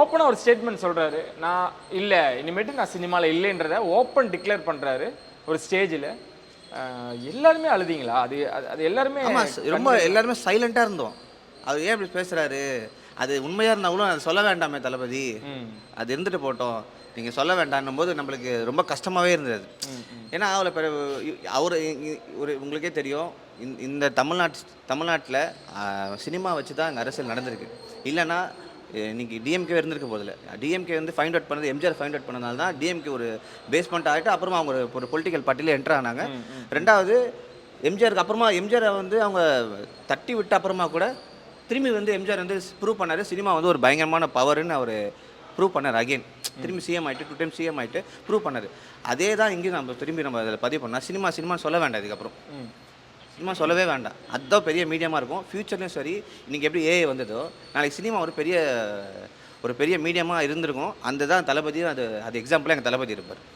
ஓப்பனாக ஒரு ஸ்டேட்மெண்ட் சொல்கிறாரு. நான் இல்லை, இனிமேட்டு நான் சினிமாவில் இல்லைன்றத ஓப்பன் டிக்ளேர் பண்ணுறாரு ஒரு ஸ்டேஜில். எல்லாருமே அழுதிங்களா? அது அது அது எல்லாருமே ரொம்ப எல்லாருமே சைலண்ட்டாக இருந்தோம். அவர் ஏன் இப்படி பேசுகிறாரு, அது உண்மையாக இருந்தாலும் அதை சொல்ல வேண்டாமே தளபதி, அது இருந்துட்டு போட்டோம், நீங்கள் சொல்ல வேண்டான்னும் போது நம்மளுக்கு ரொம்ப கஷ்டமாகவே இருந்தது. ஏன்னா அவளை அவர் ஒரு உங்களுக்கே தெரியும், இந்த தமிழ்நாட்டில் சினிமா வச்சு தான் அங்கே அரசியல் நடந்திருக்கு. இல்லைன்னா இன்றைக்கி டிஎம்கே இருந்திருக்க போதில்ல. டிஎம்கே வந்து ஃபைண்ட் அவுட் பண்ணது, எம்ஜிஆர் ஃபைண்ட் அவுட் பண்ணதுனால தான் டிஎம்கே ஒரு பேஸ்மெண்ட் ஆகிட்டு அப்புறமா அவங்க ஒரு பொலிட்டிக்கல் பார்ட்டியில் என்ட்ரு ஆனாங்க. ரெண்டாவது எம்ஜிஆருக்கு அப்புறமா எம்ஜிஆரை வந்து அவங்க தட்டி விட்ட அப்புறமா கூட திரும்பி வந்து எம்ஜிஆர் வந்து ப்ரூவ் பண்ணார், சினிமா வந்து ஒரு பயங்கரமான பவர்னு அவர் ப்ரூவ் பண்ணார். அகெயின் திரும்பி சிஎம் ஆகிட்டு 2 டைம் சிஎம் ஆகிட்டு ப்ரூவ் பண்ணார். அதே தான் இங்கேயும் நம்ம அதில் பதிவு பண்ணால் சினிமா சொல்ல வேண்டாம். இதுக்கப்புறம் சினிமா சொல்லவே வேண்டாம். அதுதான் பெரிய மீடியமாக இருக்கும் ஃப்யூச்சர்லேயும். சரி, இன்றைக்கி எப்படி ஏஐ வந்ததோ நாளைக்கு சினிமா ஒரு பெரிய மீடியமாக இருந்திருக்கும். அந்த தான் தளபதியும் அது எக்ஸாம்பிளாக எங்கள் தளபதி இருப்பார்.